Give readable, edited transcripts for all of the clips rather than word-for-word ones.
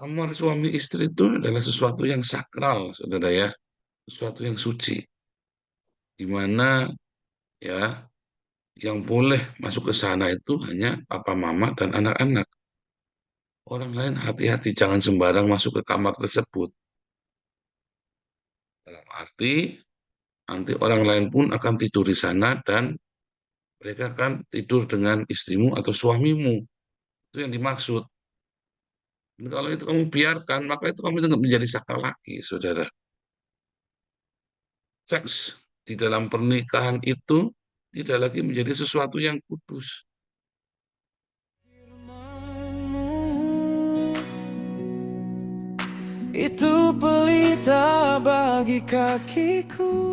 Kamar suami istri itu adalah sesuatu yang sakral, saudara ya, sesuatu yang suci, di mana ya yang boleh masuk ke sana itu hanya papa mama dan anak-anak. Orang lain hati-hati, jangan sembarang masuk ke kamar tersebut. Dalam arti nanti orang lain pun akan tidur di sana dan mereka akan tidur dengan istrimu atau suamimu. Itu yang dimaksud. Dan kalau itu kamu biarkan, maka itu kamu tidak menjadi sakral lagi, saudara. Seks di dalam pernikahan itu tidak lagi menjadi sesuatu yang kudus. Itu pelita bagi kakiku.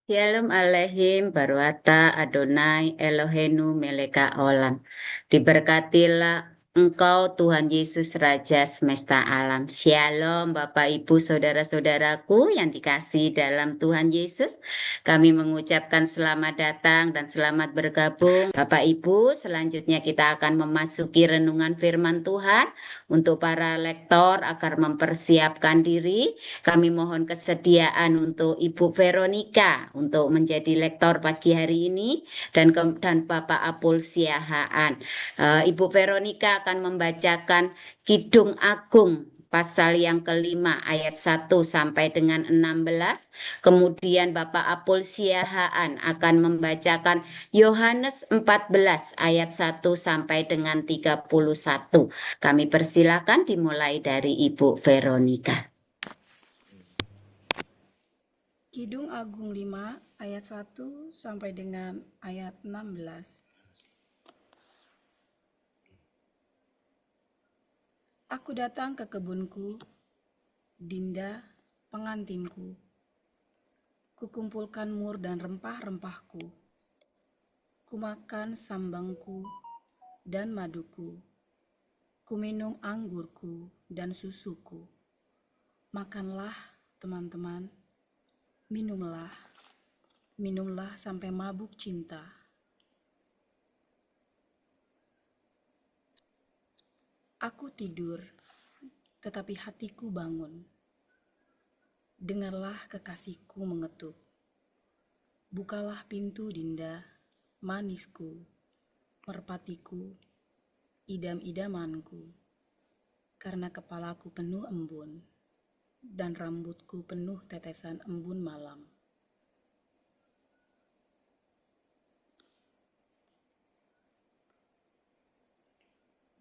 Shalom Aleihim Baruata Adonai Elohenu Meleka Olam. Diberkatilah Engkau Tuhan Yesus Raja semesta alam. Shalom Bapak Ibu Saudara-saudaraku yang dikasihi dalam Tuhan Yesus. Kami mengucapkan selamat datang dan selamat bergabung. Bapak Ibu, selanjutnya kita akan memasuki renungan firman Tuhan. Untuk para lektor agar mempersiapkan diri, kami mohon kesediaan untuk Ibu Veronica untuk menjadi lektor pagi hari ini dan Bapak Apul Siahaan. Ibu Veronica akan membacakan Kidung Agung pasal yang kelima ayat 1 sampai dengan 16. Kemudian Bapak Apul Siahaan akan membacakan Yohanes 14 ayat 1 sampai dengan 31. Kami persilakan dimulai dari Ibu Veronica. Kidung Agung 5 ayat 1 sampai dengan ayat 16. Aku datang ke kebunku, Dinda pengantinku. Kukumpulkan mur dan rempah-rempahku. Kumakan sambangku dan maduku. Kuminum anggurku dan susuku. Makanlah, teman-teman. Minumlah sampai mabuk cinta. Aku tidur, tetapi hatiku bangun. Dengarlah kekasihku mengetuk. Bukalah pintu, Dinda, manisku, merpatiku, idam-idamanku. Karena kepalaku penuh embun, dan rambutku penuh tetesan embun malam.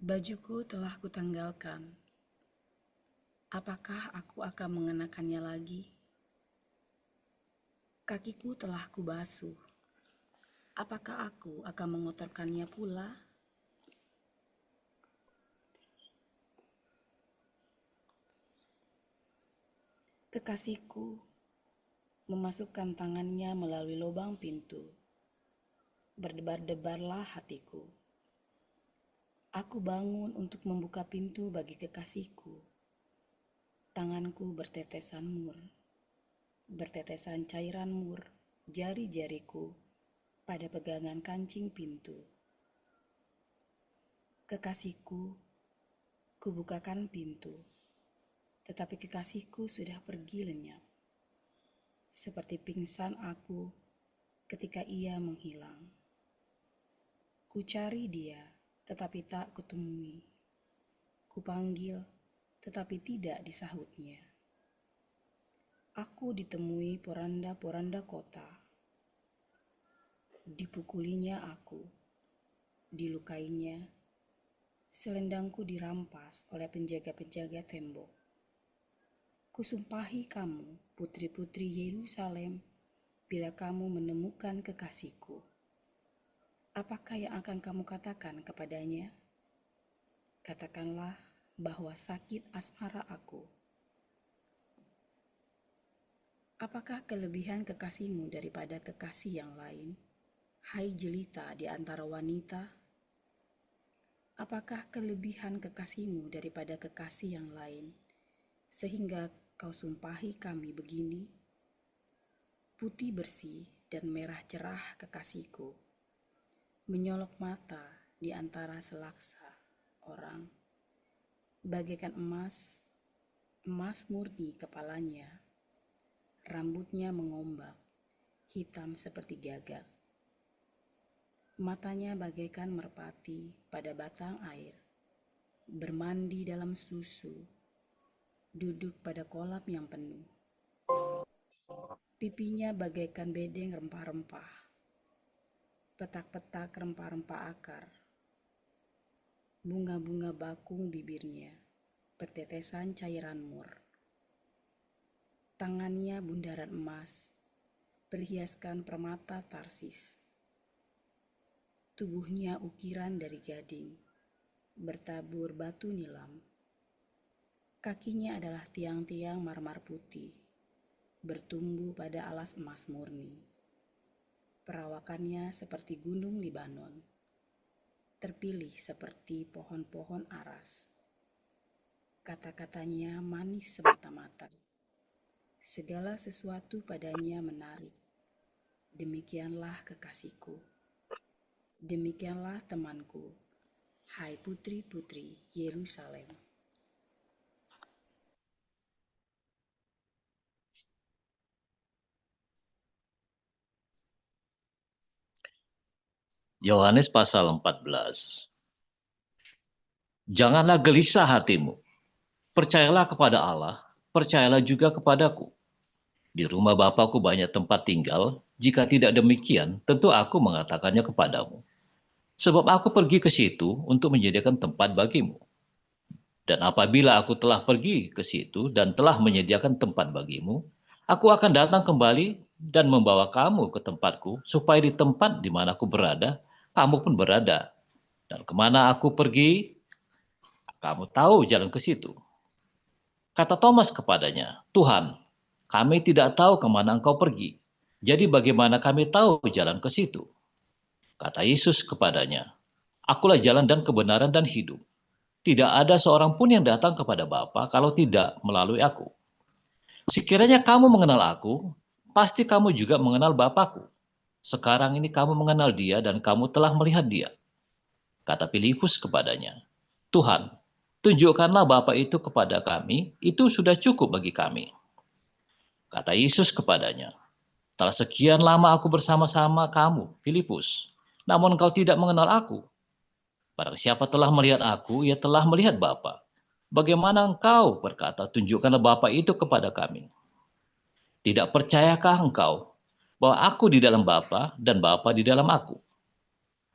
Bajuku telah kutanggalkan. Apakah aku akan mengenakannya lagi? Kakiku telah kubasuh. Apakah aku akan mengotorkannya pula? Kekasihku memasukkan tangannya melalui lubang pintu. Berdebar-debarlah hatiku. Aku bangun untuk membuka pintu bagi kekasihku. Tanganku bertetesan mur, bertetesan cairan mur, jari-jariku pada pegangan kancing pintu. Kekasihku, kubukakan pintu, tetapi kekasihku sudah pergi lenyap. Seperti pingsan aku ketika ia menghilang. Kucari dia, tetapi tak kutemui. Kupanggil, tetapi tidak disahutnya. Aku ditemui poranda-poranda kota. Dipukulinya aku, dilukainya. Selendangku dirampas oleh penjaga-penjaga tembok. Kusumpahi kamu, putri-putri Yerusalem, bila kamu menemukan kekasihku. Apakah yang akan kamu katakan kepadanya? Katakanlah bahwa sakit asmara aku. Apakah kelebihan kekasihmu daripada kekasih yang lain? Hai jelita di antara wanita. Apakah kelebihan kekasihmu daripada kekasih yang lain, sehingga kau sumpahi kami begini? Putih bersih dan merah cerah kekasihku, menyolok mata di antara selaksa orang, bagaikan emas, emas murni kepalanya, rambutnya mengombak, hitam seperti gagak. Matanya bagaikan merpati pada batang air, bermandi dalam susu, duduk pada kolam yang penuh. Pipinya bagaikan bedeng rempah-rempah, petak-petak rempah-rempah akar, bunga-bunga bakung bibirnya, pertetesan cairan mur. Tangannya bundaran emas, berhiaskan permata Tarsis. Tubuhnya ukiran dari gading, bertabur batu nilam. Kakinya adalah tiang-tiang marmer putih, bertumbuh pada alas emas murni. Perawakannya seperti gunung Libanon, terpilih seperti pohon-pohon aras. Kata-katanya manis semata-mata. Segala sesuatu padanya menarik. Demikianlah kekasihku. Demikianlah temanku. Hai putri-putri Yerusalem. Yohanes pasal 14. Janganlah gelisah hatimu. Percayalah kepada Allah, percayalah juga kepadaku. Di rumah Bapakku banyak tempat tinggal. Jika tidak demikian, tentu aku mengatakannya kepadamu. Sebab aku pergi ke situ untuk menyediakan tempat bagimu. Dan apabila aku telah pergi ke situ dan telah menyediakan tempat bagimu, aku akan datang kembali dan membawa kamu ke tempatku, supaya di tempat di mana aku berada, kamu pun berada. Dan kemana aku pergi, kamu tahu jalan ke situ. Kata Thomas kepadanya, Tuhan, kami tidak tahu kemana engkau pergi. Jadi bagaimana kami tahu jalan ke situ? Kata Yesus kepadanya, Akulah jalan dan kebenaran dan hidup. Tidak ada seorang pun yang datang kepada Bapa kalau tidak melalui aku. Sekiranya kamu mengenal aku, pasti kamu juga mengenal Bapakku. Sekarang ini kamu mengenal dia dan kamu telah melihat dia. Kata Filipus kepadanya, Tuhan, tunjukkanlah Bapa itu kepada kami, itu sudah cukup bagi kami. Kata Yesus kepadanya, telah sekian lama aku bersama-sama kamu, Filipus, namun engkau tidak mengenal aku. Barang siapa telah melihat aku, ia telah melihat Bapa. Bagaimana engkau berkata, tunjukkanlah Bapa itu kepada kami? Tidak percayakah engkau bahwa aku di dalam Bapa dan Bapa di dalam aku?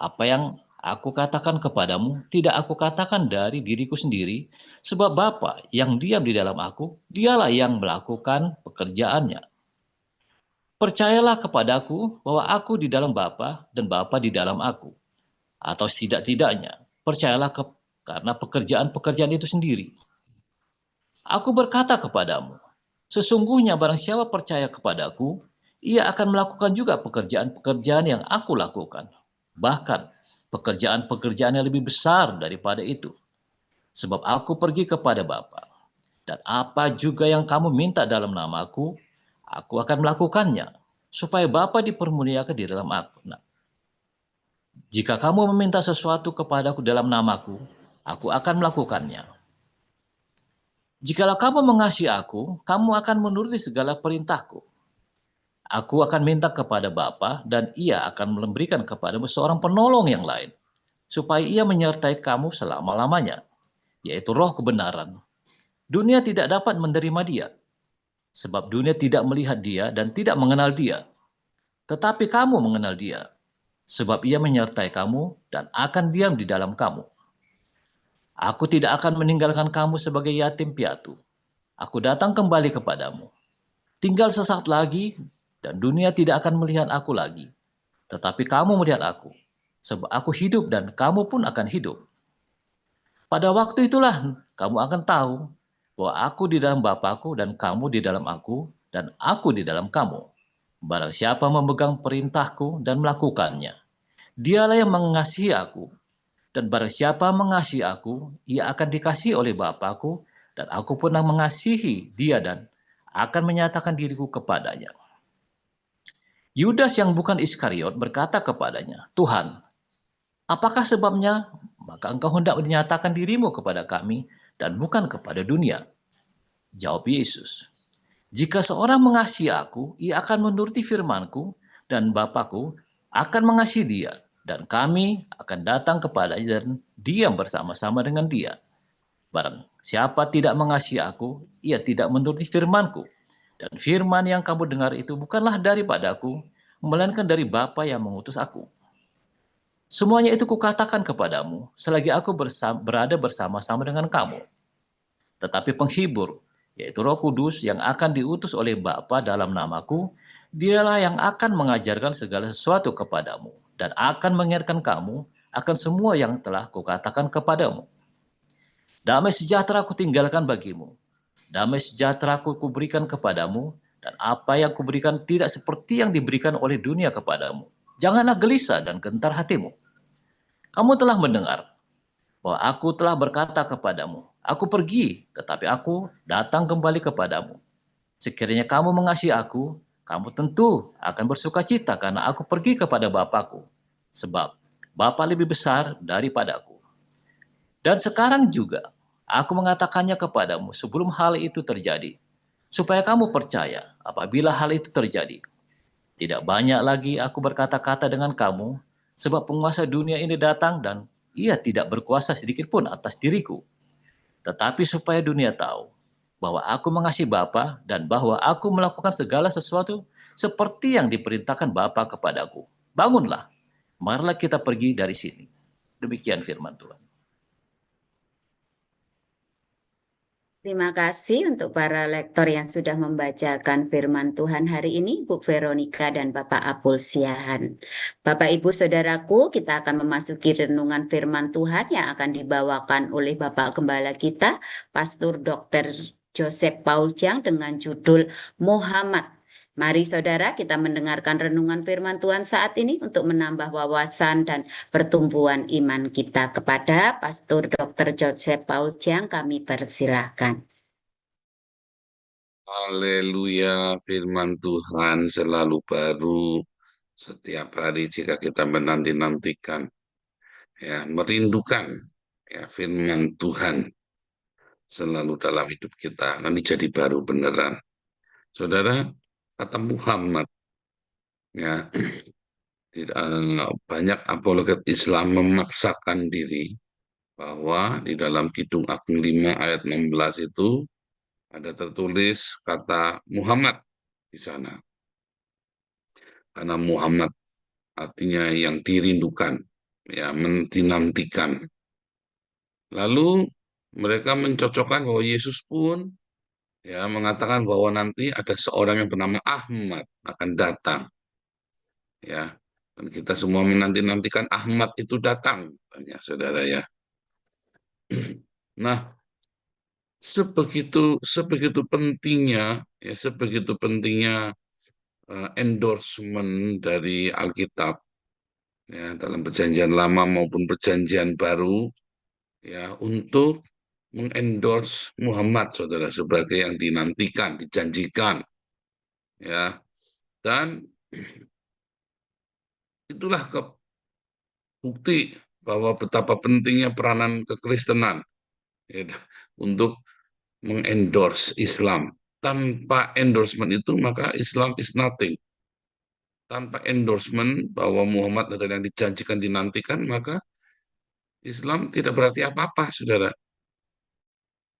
Apa yang aku katakan kepadamu, tidak aku katakan dari diriku sendiri, sebab Bapa yang diam di dalam aku, dialah yang melakukan pekerjaannya. Percayalah kepadaku bahwa aku di dalam Bapa dan Bapa di dalam aku. Atau setidak-tidaknya, percayalah karena pekerjaan-pekerjaan itu sendiri. Aku berkata kepadamu, sesungguhnya barang siapa percaya kepadaku, ia akan melakukan juga pekerjaan-pekerjaan yang aku lakukan. Bahkan pekerjaan-pekerjaan yang lebih besar daripada itu. Sebab aku pergi kepada Bapa. Dan apa juga yang kamu minta dalam namaku, aku akan melakukannya. Supaya Bapa dipermuliakan di dalam aku. Nah, jika kamu meminta sesuatu kepadaku dalam namaku, aku akan melakukannya. Jikalau kamu mengasihi aku, kamu akan menuruti segala perintahku. Aku akan minta kepada Bapa dan ia akan memberikan kepadamu seorang penolong yang lain, supaya ia menyertai kamu selama-lamanya, yaitu roh kebenaran. Dunia tidak dapat menerima dia, sebab dunia tidak melihat dia dan tidak mengenal dia. Tetapi kamu mengenal dia, sebab ia menyertai kamu dan akan diam di dalam kamu. Aku tidak akan meninggalkan kamu sebagai yatim piatu. Aku datang kembali kepadamu. Tinggal sesaat lagi dan dunia tidak akan melihat aku lagi. Tetapi kamu melihat aku, sebab aku hidup dan kamu pun akan hidup. Pada waktu itulah kamu akan tahu bahwa aku di dalam Bapakku dan kamu di dalam aku dan aku di dalam kamu. Barang siapa memegang perintahku dan melakukannya, dialah yang mengasihi aku. Dan barang siapa mengasihi aku, ia akan dikasihi oleh Bapakku, dan aku pun akan mengasihi dia dan akan menyatakan diriku kepadanya. Yudas yang bukan Iskariot berkata kepadanya, Tuhan, Apakah sebabnya? Maka engkau hendak menyatakan dirimu kepada kami dan bukan kepada dunia. Jawab Yesus, jika seorang mengasihi aku, ia akan menuruti firmanku, dan Bapakku akan mengasihi dia, dan kami akan datang kepadanya dan diam bersama-sama dengan dia. Barang siapa tidak mengasihi aku, ia tidak menuruti firmanku. Dan firman yang kamu dengar itu bukanlah daripadaku, melainkan dari Bapa yang mengutus aku. Semuanya itu kukatakan kepadamu, selagi aku berada bersama-sama dengan kamu. Tetapi penghibur, yaitu Roh Kudus yang akan diutus oleh Bapa dalam namaku, dialah yang akan mengajarkan segala sesuatu kepadamu dan akan mengingatkan kamu akan semua yang telah kukatakan kepadamu. Damai sejahtera kutinggalkan bagimu, damai sejahtera kuberikan kepadamu, dan apa yang kuberikan tidak seperti yang diberikan oleh dunia kepadamu. Janganlah gelisah dan gentar hatimu. Kamu telah mendengar bahwa aku telah berkata kepadamu, aku pergi, tetapi aku datang kembali kepadamu. Sekiranya kamu mengasihi aku, kamu tentu akan bersuka cita karena aku pergi kepada Bapakku, sebab Bapa lebih besar daripada aku. Dan sekarang juga, aku mengatakannya kepadamu sebelum hal itu terjadi, supaya kamu percaya apabila hal itu terjadi. Tidak banyak lagi aku berkata-kata dengan kamu, sebab penguasa dunia ini datang dan ia tidak berkuasa sedikit pun atas diriku. Tetapi supaya dunia tahu bahwa aku mengasihi Bapa dan bahwa aku melakukan segala sesuatu seperti yang diperintahkan Bapa kepadaku. Bangunlah, marilah kita pergi dari sini. Demikian firman Tuhan. Terima kasih untuk para lektor yang sudah membacakan firman Tuhan hari ini, Bu Veronica dan Bapak Apul Siahan. Bapak Ibu Saudaraku, kita akan memasuki renungan firman Tuhan yang akan dibawakan oleh Bapak Gembala kita, Pastor Dr. Joseph Paul Jiang dengan judul Muhammad. Mari saudara kita mendengarkan renungan firman Tuhan saat ini untuk menambah wawasan dan pertumbuhan iman kita. Kepada Pastor Dr. Joseph Paul Jiang kami persilahkan. Haleluya, firman Tuhan selalu baru setiap hari jika kita menanti-nantikan, ya, merindukan, ya, firman Tuhan selalu dalam hidup kita. Nanti jadi baru beneran. Saudara, kata Muhammad, ya, banyak apologet Islam memaksakan diri bahwa di dalam Kidung Agung 5 ayat 16 itu ada tertulis kata Muhammad di sana. Karena Muhammad artinya yang dirindukan, ya, menantikan. Lalu mereka mencocokkan bahwa Yesus pun, ya, mengatakan bahwa nanti ada seorang yang bernama Ahmad akan datang, ya, dan kita semua menanti-nantikan Ahmad itu datang, tanya saudara, ya. Nah, sebegitu pentingnya, ya, sebegitu pentingnya endorsement dari Alkitab, ya, dalam perjanjian lama maupun perjanjian baru, ya, untuk mengendorse Muhammad, saudara, sebagai yang dinantikan, dijanjikan, ya, dan itulah bukti bahwa betapa pentingnya peranan kekristenan, ya, untuk mengendorse Islam. Tanpa endorsement itu maka Islam is nothing. Tanpa endorsement bahwa Muhammad adalah yang dijanjikan, dinantikan, maka Islam tidak berarti apa-apa, saudara.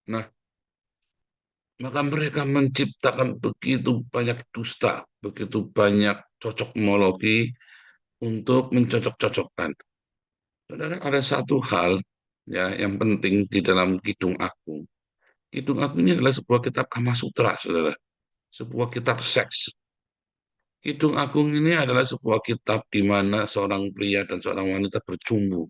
Nah, maka mereka menciptakan begitu banyak dusta, begitu banyak cocokmologi untuk mencocok-cocokkan. Saudara, ada satu hal, ya, yang penting di dalam Kidung Agung. Kidung Agung ini adalah sebuah kitab Kama Sutra, saudara. Sebuah kitab seks. Kidung Agung ini adalah sebuah kitab di mana seorang pria dan seorang wanita bercumbu,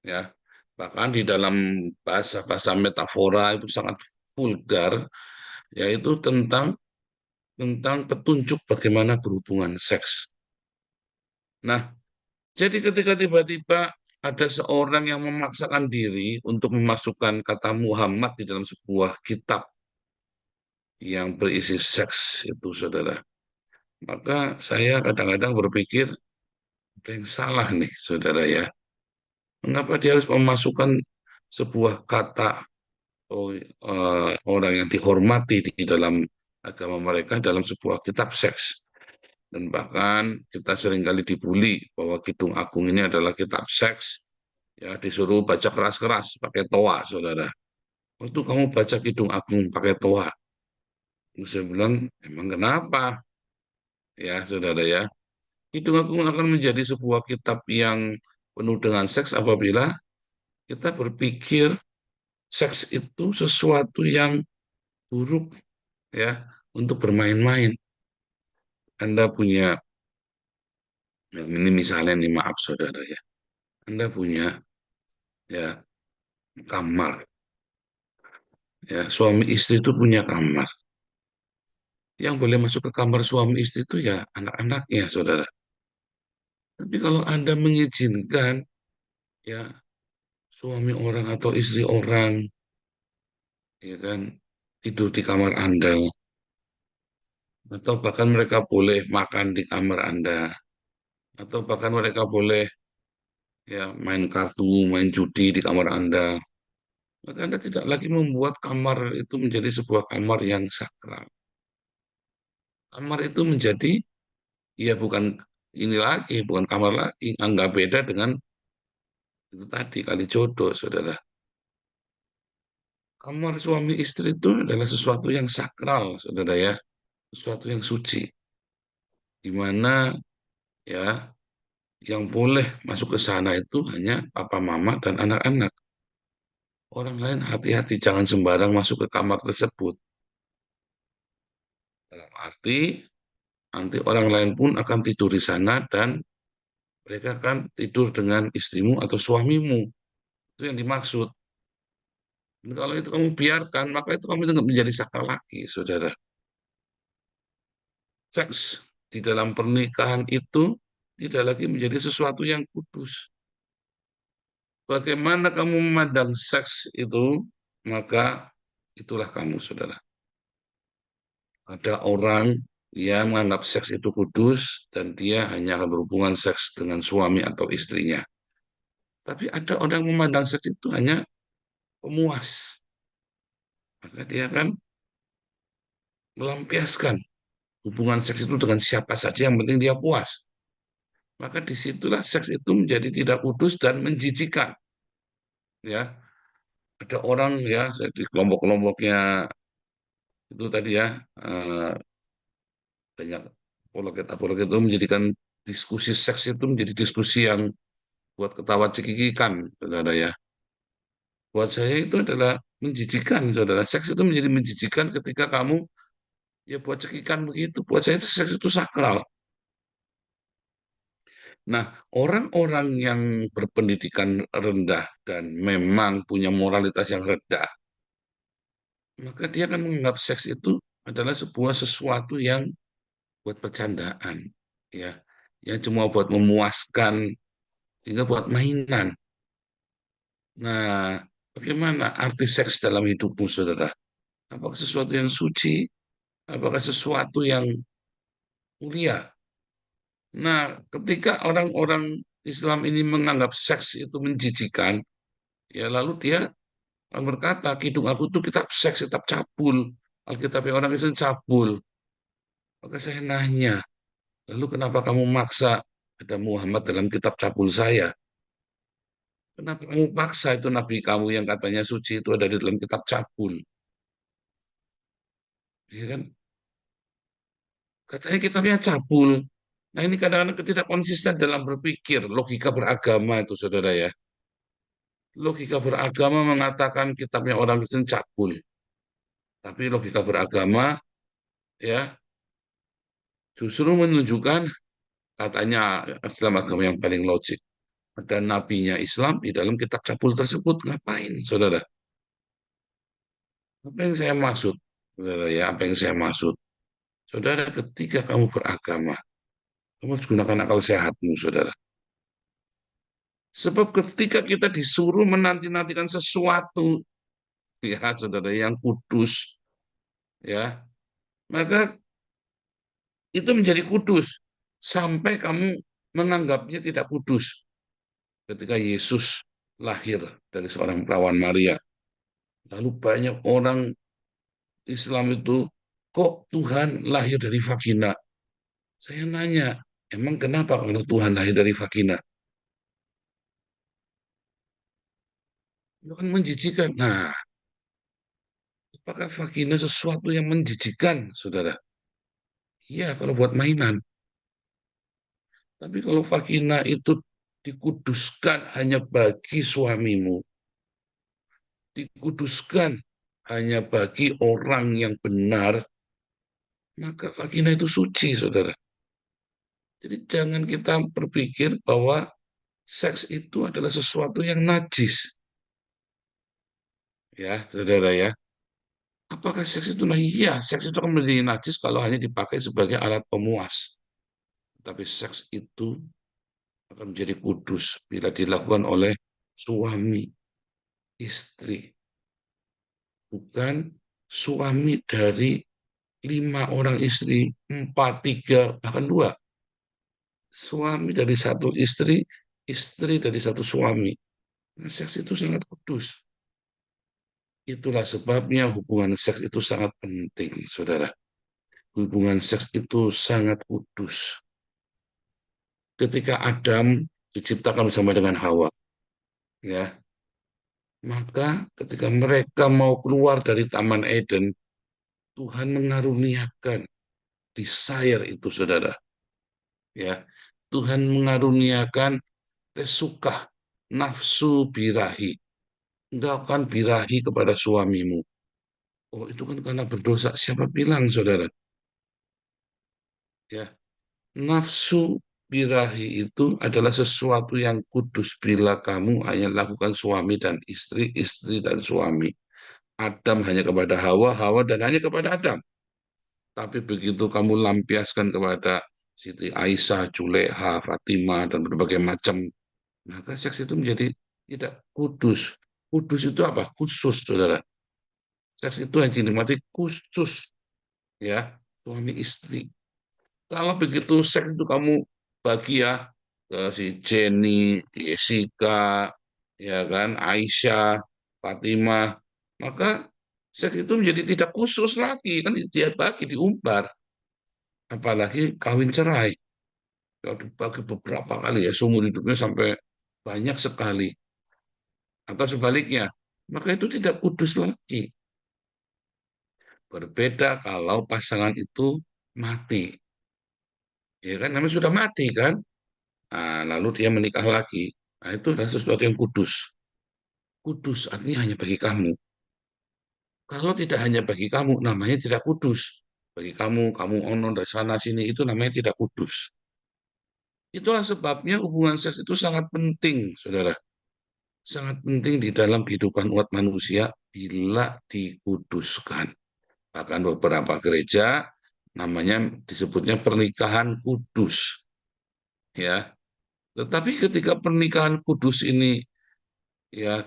ya. Bahkan di dalam bahasa-bahasa metafora itu sangat vulgar, yaitu tentang petunjuk bagaimana berhubungan seks. Nah, jadi ketika tiba-tiba ada seorang yang memaksakan diri untuk memasukkan kata Muhammad di dalam sebuah kitab yang berisi seks itu, saudara, maka saya kadang-kadang berpikir, ada yang salah nih, saudara, ya. Mengapa dia harus memasukkan sebuah kata orang yang dihormati di dalam agama mereka dalam sebuah kitab seks? Dan bahkan kita seringkali dibully bahwa Kidung Agung ini adalah kitab seks, ya disuruh baca keras-keras pakai toa, saudara. Waktu kamu baca Kidung Agung pakai toa, saya bilang, emang kenapa? Ya, saudara ya. Kidung Agung akan menjadi sebuah kitab yang penuh dengan seks apabila kita berpikir seks itu sesuatu yang buruk ya untuk bermain-main. Anda punya, ini misalnya nih maaf saudara ya, Anda punya ya kamar, ya suami istri itu punya kamar. Yang boleh masuk ke kamar suami istri itu ya anak-anaknya saudara. Tapi kalau Anda mengizinkan ya suami orang atau istri orang ya kan tidur di kamar Anda, atau bahkan mereka boleh makan di kamar Anda, atau bahkan mereka boleh ya main kartu, main judi di kamar Anda, maka Anda tidak lagi membuat kamar itu menjadi sebuah kamar yang sakral. Kamar itu menjadi ya bukan ini lagi, bukan kamar lagi, nggak beda dengan itu tadi kali jodoh, saudara. Kamar suami istri itu adalah sesuatu yang sakral, saudara ya, sesuatu yang suci, di mana ya yang boleh masuk ke sana itu hanya papa mama dan anak-anak. Orang lain hati-hati, jangan sembarang masuk ke kamar tersebut. Dalam arti, nanti orang lain pun akan tidur di sana dan mereka akan tidur dengan istrimu atau suamimu. Itu yang dimaksud. Dan kalau itu kamu biarkan, maka itu kamu tidak menjadi sakral lagi, saudara. Seks di dalam pernikahan itu tidak lagi menjadi sesuatu yang kudus. Bagaimana kamu memandang seks itu, maka itulah kamu, saudara. Ada orang yang menganggap seks itu kudus dan dia hanya akan berhubungan seks dengan suami atau istrinya. Tapi ada orang yang memandang seks itu hanya pemuas. Maka dia akan melampiaskan hubungan seks itu dengan siapa saja yang penting dia puas. Maka disitulah seks itu menjadi tidak kudus dan menjijikan. Ya, ada orang ya di kelompok-kelompoknya itu tadi ya banyak apologet itu menjadikan diskusi seks itu menjadi diskusi yang buat ketawa cekikikan, saudara ya. Buat saya itu adalah menjijikan, saudara. Seks itu menjadi menjijikan ketika kamu ya buat cekikan begitu. Buat saya itu seks itu sakral. Nah, orang-orang yang berpendidikan rendah dan memang punya moralitas yang rendah, maka dia akan menganggap seks itu adalah sebuah sesuatu yang buat bercandaan, ya, yang cuma buat memuaskan, sehingga buat mainan. Nah, bagaimana arti seks dalam hidupmu, saudara? Apakah sesuatu yang suci? Apakah sesuatu yang mulia? Nah, ketika orang-orang Islam ini menganggap seks itu menjijikan, ya lalu dia berkata, Kidung Agung itu kitab seks, kitab cabul. Alkitabnya orang Islam cabul. Maka saya nanya, lalu kenapa kamu maksa ada Muhammad dalam kitab cabul saya? Kenapa kamu paksa itu Nabi kamu yang katanya suci itu ada di dalam kitab cabul? Ya kan? Katanya kitabnya cabul. Nah ini kadang-kadang tidak konsisten dalam berpikir, logika beragama itu saudara ya. Logika beragama mengatakan kitabnya orang Kristen cabul. Tapi logika beragama ya justru menunjukkan katanya Islam agama yang paling logik. Ada nabinya Islam di dalam kitab cabul tersebut. Ngapain saudara? Apa yang saya maksud? Saudara ya, apa yang saya maksud? Saudara, ketika kamu beragama, kamu harus gunakan akal sehatmu, saudara. Sebab ketika kita disuruh menanti-nantikan sesuatu, ya saudara, yang kudus, ya, maka itu menjadi kudus sampai kamu menganggapnya tidak kudus. Ketika Yesus lahir dari seorang perawan Maria. Lalu banyak orang Islam itu, kok Tuhan lahir dari vagina? Saya nanya, emang kenapa kalau Tuhan lahir dari vagina? Itu kan menjijikan. Nah, apakah vagina sesuatu yang menjijikan, saudara? Iya, kalau buat mainan. Tapi kalau vagina itu dikuduskan hanya bagi suamimu, dikuduskan hanya bagi orang yang benar, maka vagina itu suci, saudara. Jadi jangan kita berpikir bahwa seks itu adalah sesuatu yang najis. Ya, saudara ya. Apakah seks itu najis? Iya, seks itu akan menjadi najis kalau hanya dipakai sebagai alat pemuas. Tapi seks itu akan menjadi kudus bila dilakukan oleh suami, istri. Bukan suami dari 5 orang istri, 4, 3, bahkan 2. Suami dari satu istri, istri dari satu suami. Nah, seks itu sangat kudus. Itulah sebabnya hubungan seks itu sangat penting, saudara. Hubungan seks itu sangat kudus. Ketika Adam diciptakan bersama dengan Hawa, ya, maka ketika mereka mau keluar dari Taman Eden, Tuhan mengaruniakan desire itu, saudara. Ya, Tuhan mengaruniakan sesuka, nafsu birahi. Engkau akan birahi kepada suamimu. Oh, itu kan karena berdosa. Siapa bilang, saudara? Ya, nafsu birahi itu adalah sesuatu yang kudus bila kamu hanya lakukan suami dan istri, istri dan suami. Adam hanya kepada Hawa, Hawa dan hanya kepada Adam. Tapi begitu kamu lampiaskan kepada Siti Aisyah, Juleha, Fatimah, dan berbagai macam, maka seks itu menjadi tidak kudus. Kudus itu apa? Khusus, saudara. Seks itu hanya dinikmati khusus, ya, suami istri. Kalau begitu seks itu kamu bagi ya ke si Jenny, Jessica, ya kan, Aisyah, Fatimah, maka seks itu menjadi tidak khusus lagi, kan dia bagi diumbar. Apalagi kawin cerai. Kalau dibagi beberapa kali ya, seumur hidupnya sampai banyak sekali. Atau sebaliknya, maka itu tidak kudus lagi. Berbeda kalau pasangan itu mati. Ya kan, namanya sudah mati kan. Nah, lalu dia menikah lagi. Nah, itu adalah sesuatu yang kudus. Kudus artinya hanya bagi kamu. Kalau tidak hanya bagi kamu, namanya tidak kudus. Bagi kamu, kamu onon dari sana sini, itu namanya tidak kudus. Itulah sebabnya hubungan seks itu sangat penting, saudara. Sangat penting di dalam kehidupan umat manusia bila dikuduskan. Bahkan beberapa gereja namanya disebutnya pernikahan kudus. Ya, tetapi ketika pernikahan kudus ini ya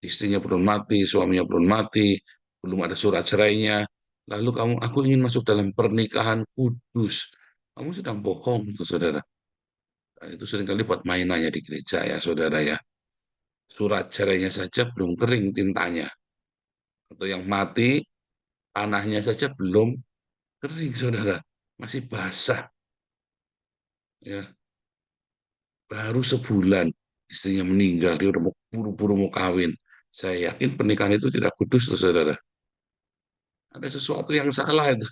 istrinya belum mati, suaminya belum mati, belum ada surat cerainya, lalu aku ingin masuk dalam pernikahan kudus. Kamu sedang bohong, itu saudara. Dan itu seringkali buat mainannya di gereja ya, saudara ya. Surat cerainya saja belum kering tintanya. Atau yang mati, tanahnya saja belum kering, saudara. Masih basah. Ya, baru sebulan istrinya meninggal, dia udah mau buru-buru mau kawin. Saya yakin pernikahan itu tidak kudus, tuh, saudara. Ada sesuatu yang salah itu.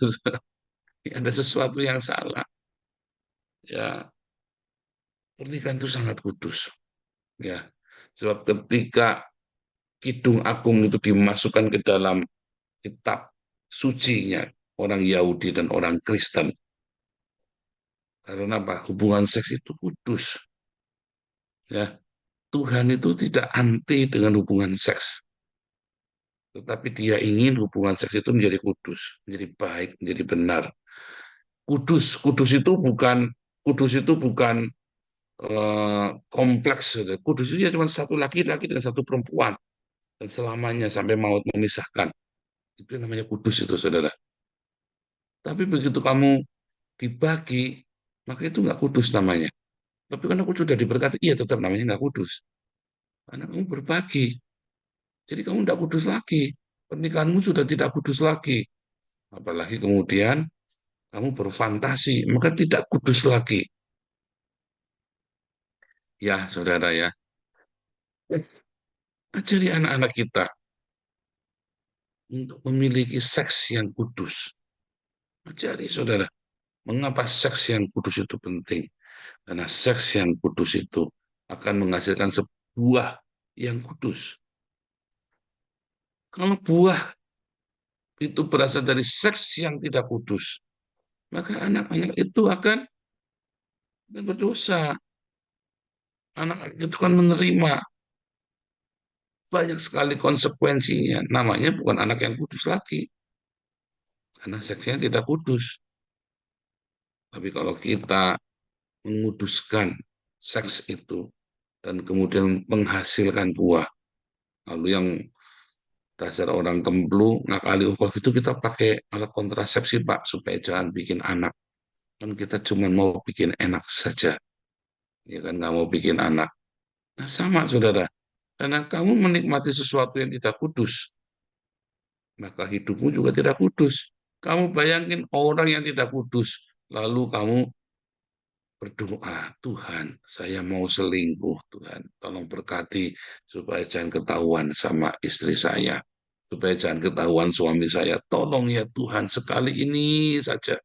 Ada sesuatu yang salah. Ya, pernikahan itu sangat kudus. Ya, sebab ketika Kidung Agung itu dimasukkan ke dalam kitab sucinya orang Yahudi dan orang Kristen. Karena apa? Hubungan seks itu kudus. Ya, Tuhan itu tidak anti dengan hubungan seks. Tetapi dia ingin hubungan seks itu menjadi kudus, menjadi baik, menjadi benar. Kudus itu bukan kompleks. Kudus itu ya cuma satu laki-laki dan satu perempuan dan selamanya sampai maut memisahkan. Itu yang namanya kudus itu, saudara. Tapi begitu kamu dibagi, maka itu nggak kudus namanya. Tapi kan aku sudah diberkati, iya tetap namanya nggak kudus. karena kamu berbagi. Jadi kamu tidak kudus lagi. Pernikahanmu sudah tidak kudus lagi. Apalagi kemudian kamu berfantasi, maka tidak kudus lagi. Ya, saudara ya. Ajari anak-anak kita untuk memiliki seks yang kudus. Ajari, saudara. Mengapa seks yang kudus itu penting? Karena seks yang kudus itu akan menghasilkan sebuah yang kudus. Kalau buah itu berasal dari seks yang tidak kudus, maka anak-anak itu akan berdosa. Anak-anak itu akan menerima banyak sekali konsekuensinya. Namanya bukan anak yang kudus lagi, karena seksnya tidak kudus. Tapi kalau kita menguduskan seks itu, dan kemudian menghasilkan buah, lalu yang dasar orang kemplu ngakali, oh kalau gitu kita pakai alat kontrasepsi Pak, supaya jangan bikin anak. Kan kita cuma mau bikin enak saja, ya kan, nggak mau bikin anak. Nah sama saudara, karena kamu menikmati sesuatu yang tidak kudus, maka hidupmu juga tidak kudus. Kamu bayangin orang yang tidak kudus, lalu kamu berdoa, Tuhan, saya mau selingkuh, Tuhan, tolong berkati supaya jangan ketahuan sama istri saya, supaya jangan ketahuan suami saya. Tolong ya Tuhan, sekali ini saja.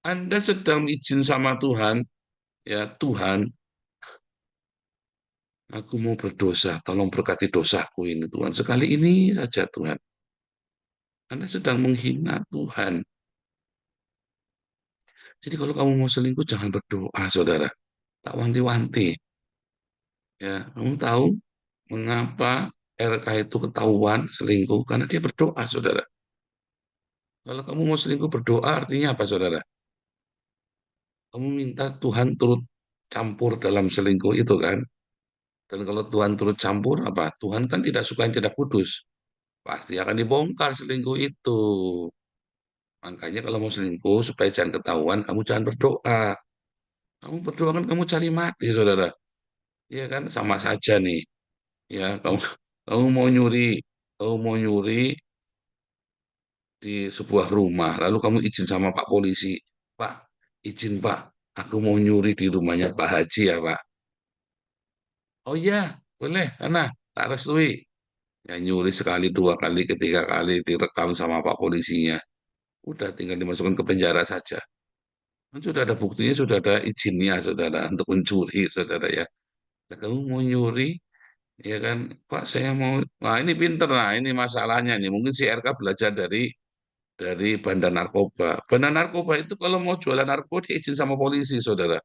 Anda sedang izin sama Tuhan, ya Tuhan, aku mau berdosa, tolong berkati dosaku ini Tuhan. Sekali ini saja Tuhan. Anda sedang menghina Tuhan. Jadi kalau kamu mau selingkuh, jangan berdoa, saudara. Tak wanti-wanti. Ya, kamu tahu mengapa RK itu ketahuan selingkuh? Karena dia berdoa, saudara. Kalau kamu mau selingkuh berdoa, artinya apa, saudara? Kamu minta Tuhan turut campur dalam selingkuh itu, kan? Dan kalau Tuhan turut campur, apa? Tuhan kan tidak suka yang tidak kudus. Pasti akan dibongkar selingkuh itu. Makanya kalau mau selingkuh, supaya jangan ketahuan, kamu jangan berdoa. Kamu berdoa kan kamu cari mati, saudara. Iya kan, sama saja nih. Ya, kamu mau nyuri di sebuah rumah, lalu kamu izin sama Pak Polisi, Pak, izin Pak, aku mau nyuri di rumahnya Pak Haji ya Pak. Oh iya, boleh, karena tak restui. Ya nyuri sekali, dua kali, ketiga kali direkam sama Pak Polisinya. Udah tinggal dimasukkan ke penjara saja. Kan sudah ada buktinya, sudah ada izinnya, saudara, untuk mencuri, saudara ya. Nah, kamu mau nyuri, ya kan, Pak, saya mau. Nah, ini pinter, nah ini masalahnya nih. Mungkin si RK belajar dari bandar narkoba. Bandar narkoba itu kalau mau jualan narkoba diizin sama polisi, saudara.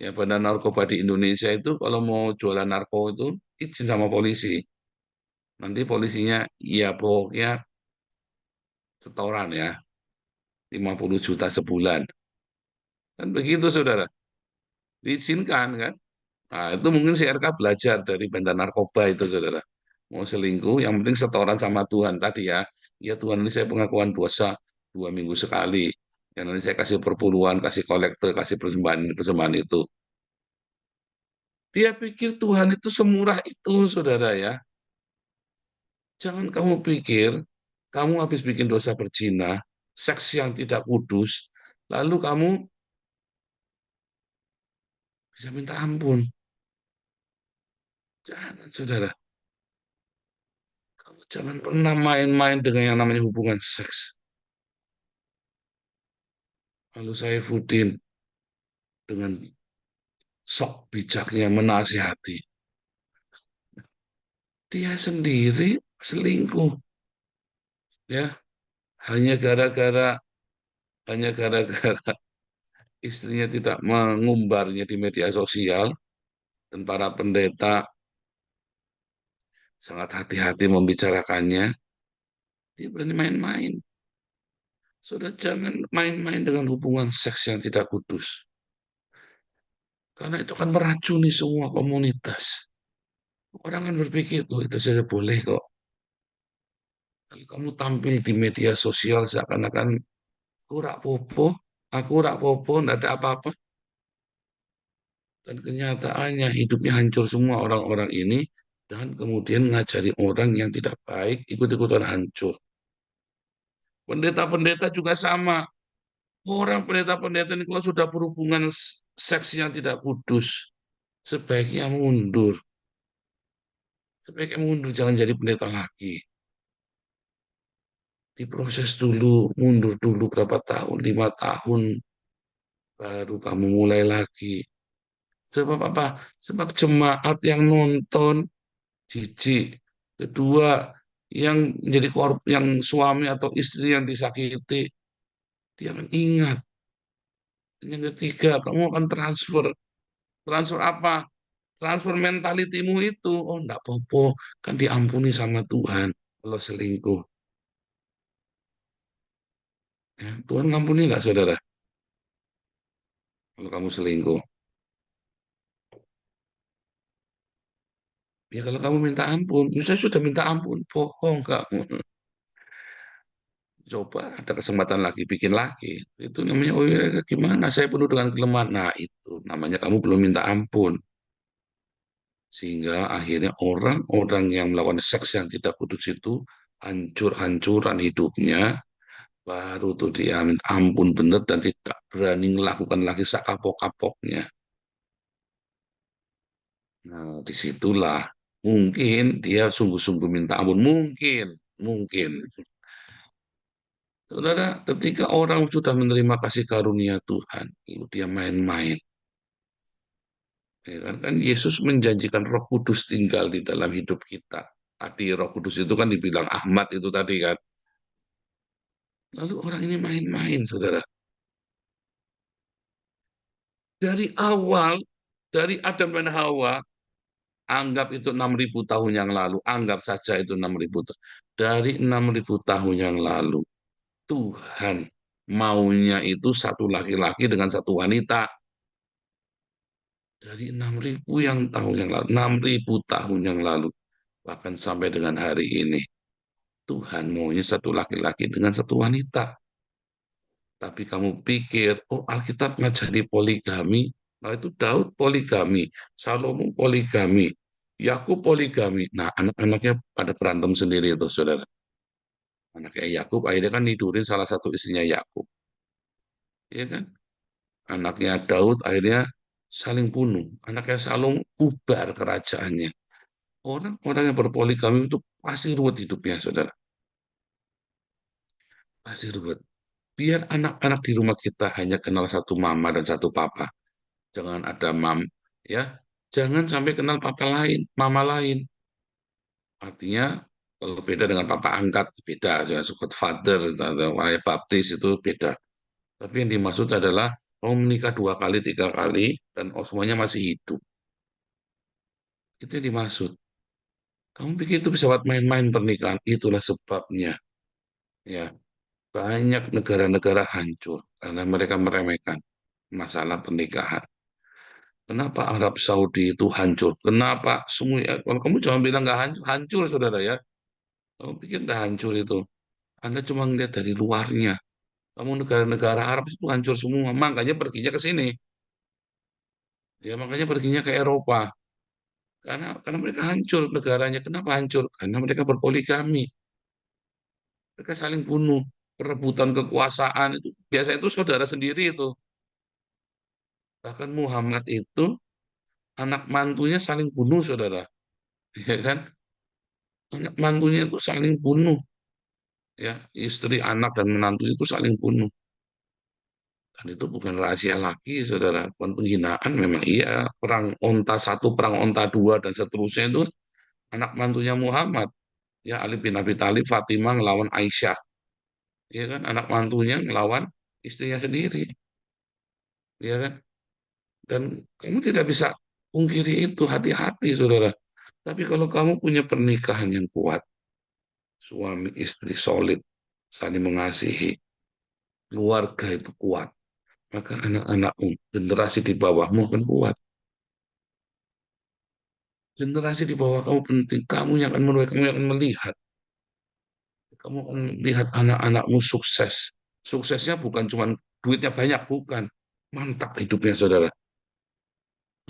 Ya, bandar narkoba di Indonesia itu kalau mau jualan narko itu izin sama polisi. Nanti polisinya, ya pokoknya setoran ya, 50 juta sebulan. Kan begitu, saudara. Diizinkan, kan? Nah, itu mungkin si RK belajar dari bandar narkoba itu, saudara. Mau selingkuh, yang penting setoran sama Tuhan tadi ya. Ya Tuhan, ini saya pengakuan dosa 2 minggu sekali. Yang nanti saya kasih perpuluhan, kasih kolektor, kasih persembahan itu. Dia pikir Tuhan itu semurah itu, saudara ya. Jangan kamu pikir kamu habis bikin dosa berzina, seks yang tidak kudus, lalu kamu bisa minta ampun. Jangan, saudara. Kamu jangan pernah main-main dengan yang namanya hubungan seks. Lalu saya Fudin dengan sok bijaknya menasihati. Dia sendiri selingkuh, ya, hanya gara-gara hanya gara-gara istrinya tidak mengumbarnya di media sosial, dan para pendeta sangat hati-hati membicarakannya. Dia berani main-main. Sudah, jangan main-main dengan hubungan seks yang tidak kudus. Karena itu akan meracuni semua komunitas. Orang kan berpikir, oh itu saja boleh kok. Kalau kamu tampil di media sosial seakan-akan aku rak popo, nggak ada apa-apa. Dan kenyataannya hidupnya hancur semua orang-orang ini, dan kemudian ngajari orang yang tidak baik ikut-ikutan hancur. Pendeta-pendeta juga sama. Orang pendeta-pendeta ini kalau sudah berhubungan seks yang tidak kudus, sebaiknya mundur. Sebaiknya mundur, jangan jadi pendeta lagi. Diproses dulu, mundur dulu berapa tahun, 5 tahun, baru kamu mulai lagi. Sebab apa? Sebab jemaat yang nonton jijik. Kedua, yang jadi yang suami atau istri yang disakiti, dia akan ingat. Yang ketiga, kamu akan transfer. Transfer apa? Transfer mentalitimu itu. Oh, enggak apa-apa, kan diampuni sama Tuhan kalau selingkuh. Ya, Tuhan ngampuni enggak, saudara? Kalau kamu selingkuh. Ya kalau kamu minta ampun, saya sudah minta ampun, bohong kamu. Coba ada kesempatan lagi, bikin lagi. Itu namanya, oh ya, gimana saya penuh dengan kelemahan. Nah itu namanya kamu belum minta ampun. Sehingga akhirnya orang-orang yang melakukan seks yang tidak kudus itu hancur-hancuran hidupnya, baru tuh dia minta ampun benar dan tidak berani melakukan lagi sakapok-kapoknya. Nah, disitulah mungkin dia sungguh-sungguh minta ampun. Mungkin, mungkin. Saudara, ketika orang sudah menerima kasih karunia Tuhan, lalu dia main-main. Ya kan Yesus menjanjikan Roh Kudus tinggal di dalam hidup kita. Tadi Roh Kudus itu kan dibilang Ahmad itu tadi kan. Lalu orang ini main-main, saudara. Dari awal, dari Adam dan Hawa, anggap itu 6.000 tahun yang lalu, anggap saja itu 6.000 tahun. Dari 6.000 tahun yang lalu, Tuhan maunya itu satu laki-laki dengan satu wanita. Dari 6.000 yang tahun yang lalu, 6.000 tahun yang lalu, bahkan sampai dengan hari ini, Tuhan maunya satu laki-laki dengan satu wanita. Tapi kamu pikir, oh Alkitab ngajari poligami, nah itu Daud poligami, Salomo poligami, Yakub poligami. Nah anak-anaknya pada berantem sendiri itu, saudara. Anaknya Yakub akhirnya kan nidurin salah satu istrinya Yakub, ya kan? Anaknya Daud akhirnya saling bunuh. Anaknya Salomo bubar kerajaannya. Orang-orang yang berpoligami itu pasti ruwet hidupnya, saudara. Pasti ruwet. Biar anak-anak di rumah kita hanya kenal satu mama dan satu papa. Jangan ada ya. Jangan sampai kenal papa lain, mama lain. Artinya kalau beda dengan papa angkat beda, ya, sukat father atau ayah baptis itu beda. Tapi yang dimaksud adalah mau menikah 2 kali, 3 kali, dan semuanya masih hidup. Itu yang dimaksud. Kamu pikir itu bisa buat main-main pernikahan? Itulah sebabnya. Ya, banyak negara-negara hancur karena mereka meremehkan masalah pernikahan. Kenapa Arab Saudi itu hancur? Kenapa semua? Kalau kamu jangan bilang nggak hancur, hancur saudara ya. Kamu pikir nggak hancur itu? Anda cuma ngeliat dari luarnya. Kamu negara-negara Arab itu hancur semua. Makanya perginya ke sini. Ya makanya perginya ke Eropa. Karena mereka hancur negaranya. Kenapa hancur? Karena mereka berpoligami. Mereka saling bunuh. Perebutan kekuasaan itu biasa itu saudara sendiri itu. Bahkan Muhammad itu anak mantunya saling bunuh saudara. Ya kan? Anak mantunya itu saling bunuh. Ya, istri, anak, dan menantu itu saling bunuh. Dan itu bukan rahasia lagi, saudara. Bukan penghinaan, memang iya. Perang onta satu, perang onta dua, dan seterusnya itu anak mantunya Muhammad. Ya, Ali bin Abi Thalib, Fatimah ngelawan Aisyah. Ya kan, anak mantunya ngelawan istrinya sendiri. Ya kan, dan kamu tidak bisa pungkiri itu, hati-hati, saudara. Tapi kalau kamu punya pernikahan yang kuat, suami istri solid, saling mengasihi, keluarga itu kuat, maka anak-anakmu, generasi di bawahmu akan kuat. Generasi di bawah kamu penting, kamu yang akan menilai, kamu yang akan melihat. Kamu akan melihat anak-anakmu sukses. Suksesnya bukan cuma duitnya banyak, bukan. Mantap hidupnya, saudara.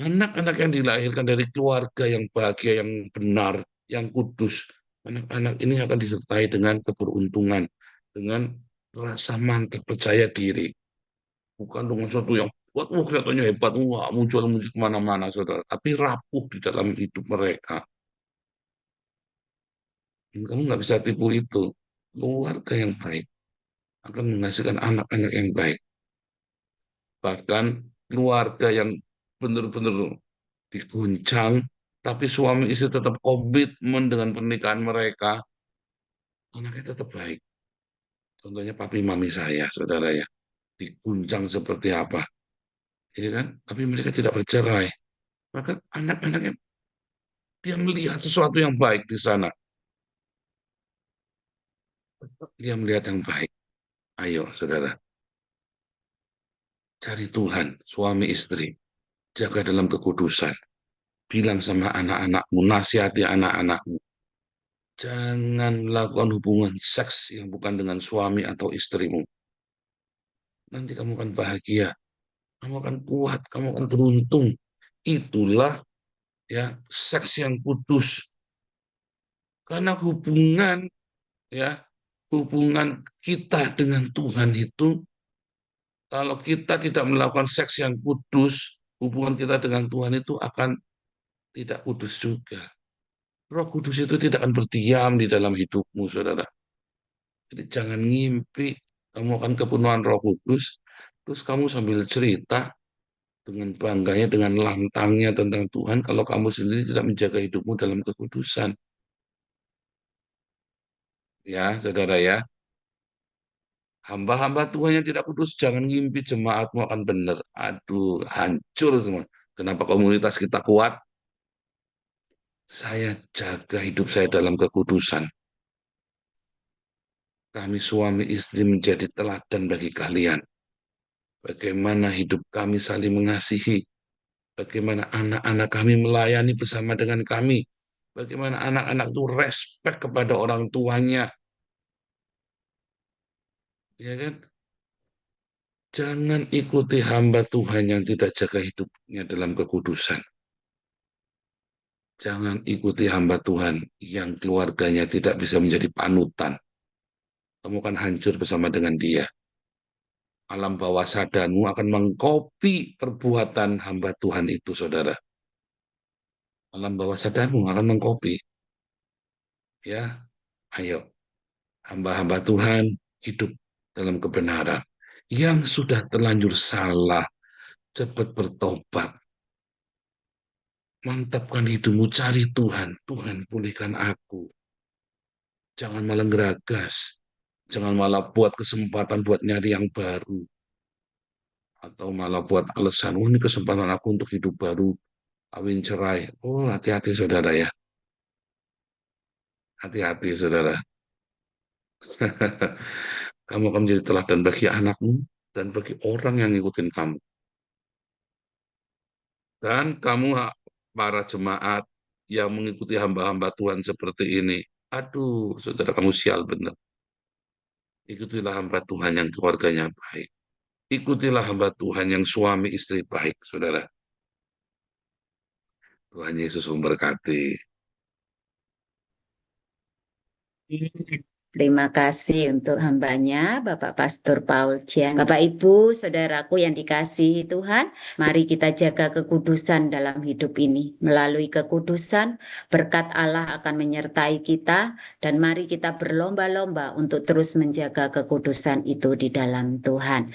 Anak-anak yang dilahirkan dari keluarga yang bahagia, yang benar, yang kudus, anak-anak ini akan disertai dengan keberuntungan, dengan rasa mantap percaya diri, bukan dengan sesuatu yang buat kelihatannya hebat, wah muncul-muncul kemana-mana, saudara, tapi rapuh di dalam hidup mereka. Dan kamu nggak bisa tipu itu. Keluarga yang baik akan menghasilkan anak-anak yang baik. Bahkan keluarga yang benar-benar diguncang, tapi suami istri tetap komitmen dengan pernikahan mereka, anaknya tetap baik. Contohnya papi mami saya, saudara ya, diguncang seperti apa, ya kan? Tapi mereka tidak bercerai. Maka anak-anaknya dia melihat sesuatu yang baik di sana, dia melihat yang baik. Ayo, saudara, cari Tuhan, suami istri, jaga dalam kekudusan. Bilang sama anak-anakmu, nasihati anak-anakmu, jangan melakukan hubungan seks yang bukan dengan suami atau istrimu. Nanti kamu akan bahagia, kamu akan kuat, kamu akan beruntung. Itulah ya seks yang kudus. Karena ya hubungan kita dengan Tuhan itu, kalau kita tidak melakukan seks yang kudus, hubungan kita dengan Tuhan itu akan tidak kudus juga. Roh Kudus itu tidak akan berdiam di dalam hidupmu, saudara. Jadi jangan ngimpi kamu akan kepenuhan Roh Kudus, terus kamu sambil cerita dengan bangganya, dengan lantangnya tentang Tuhan, kalau kamu sendiri tidak menjaga hidupmu dalam kekudusan. Ya, saudara ya. Hamba-hamba Tuhan yang tidak kudus, jangan ngimpi jemaatmu akan benar. Aduh, hancur semua. Kenapa komunitas kita kuat? Saya jaga hidup saya dalam kekudusan. Kami suami istri menjadi teladan bagi kalian. Bagaimana hidup kami saling mengasihi. Bagaimana anak-anak kami melayani bersama dengan kami. Bagaimana anak-anak itu respect kepada orang tuanya. Ya kan? Jangan ikuti hamba Tuhan yang tidak jaga hidupnya dalam kekudusan. Jangan ikuti hamba Tuhan yang keluarganya tidak bisa menjadi panutan. Kamu akan hancur bersama dengan dia. Alam bawah sadarmu akan mengkopi perbuatan hamba Tuhan itu, saudara. Alam bawah sadarmu akan mengkopi. Ya, ayo. Hamba-hamba Tuhan hidup dalam kebenaran. Yang sudah terlanjur salah, cepat bertobat. Mantapkan hidupmu, cari Tuhan. Tuhan, pulihkan aku. Jangan malah geragas. Jangan malah buat kesempatan buat nyari yang baru. Atau malah buat alasan, oh ini kesempatan aku untuk hidup baru, kawin cerai. Oh, hati-hati saudara ya. Hati-hati saudara. Kamu akan menjadi teladan bagi anakmu dan bagi orang yang ngikutin kamu. Dan kamu, para jemaat yang mengikuti hamba-hamba Tuhan seperti ini, aduh, saudara kamu sial benar. Ikutilah hamba Tuhan yang keluarganya baik. Ikutilah hamba Tuhan yang suami istri baik, saudara. Tuhan Yesus memberkati. Terima kasih untuk hambanya, Bapak Pastor Paul Jiang. Bapak Ibu, saudaraku yang dikasihi Tuhan, mari kita jaga kekudusan dalam hidup ini. Melalui kekudusan, berkat Allah akan menyertai kita, dan mari kita berlomba-lomba untuk terus menjaga kekudusan itu di dalam Tuhan.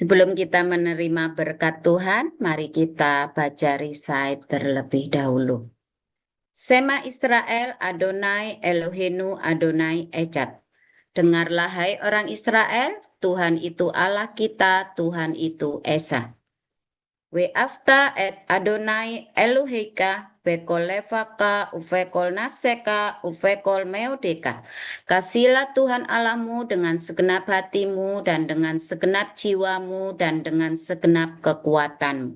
Sebelum kita menerima berkat Tuhan, mari kita baca risait terlebih dahulu. Sema Israel, Adonai Eloheinu, Adonai Echad. Dengarlah hai orang Israel, Tuhan itu Allah kita, Tuhan itu Esa. We'afta et Adonai Eloheka, bekol levaka, uvekol naseka, uvekol meodeka. Kasihlah Tuhan Allahmu dengan segenap hatimu dan dengan segenap jiwamu dan dengan segenap kekuatanmu.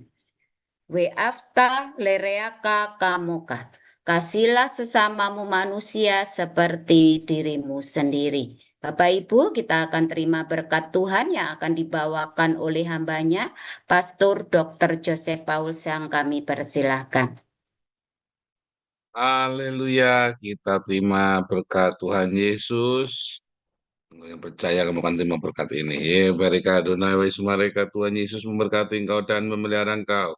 We'afta lereaka kamoka. Kasihlah sesamamu manusia seperti dirimu sendiri. Bapak Ibu, kita akan terima berkat Tuhan yang akan dibawakan oleh hambanya, Pastor Dr. Joseph Paul, yang kami persilahkan. Haleluya, kita terima berkat Tuhan Yesus. Yang percaya kamu akan terima berkat ini. Ya, berkat Adonai, wa Ismareka, Tuhan Yesus memberkati engkau dan memelihara engkau.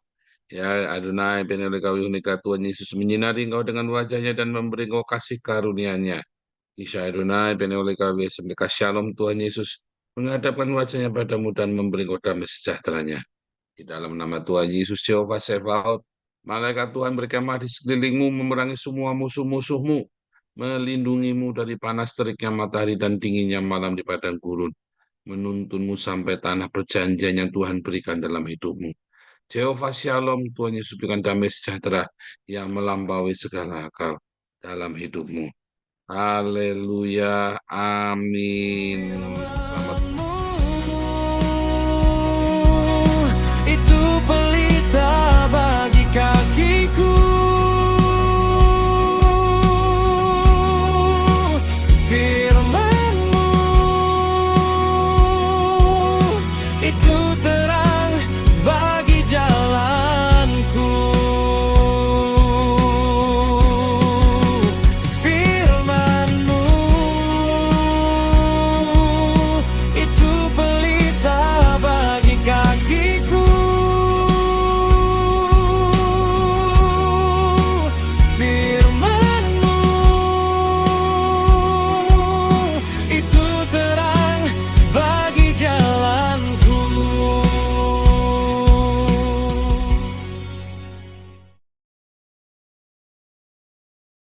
Ya, Adonai, penelika unika Tuhan Yesus menyinari engkau dengan wajahnya dan memberi engkau kasih karunia-Nya. Isya Adonai, penelika Ismareka, Shalom Tuhan Yesus menghadapkan wajahnya padamu dan memberi engkau damai sejahtera-Nya. Di dalam nama Tuhan Yesus, Jehovah Sebaot, malaikat Tuhan berkemah di sekelilingmu, memerangi semua musuh-musuhmu, melindungimu dari panas teriknya matahari dan dinginnya malam di padang gurun, menuntunmu sampai tanah perjanjian yang Tuhan berikan dalam hidupmu. Jehovah Shalom, Tuhan Yesus berikan damai sejahtera yang melampaui segala akal dalam hidupmu. Haleluya, amin. Selamat Itu pelita bagi kakiku, firman-Mu itu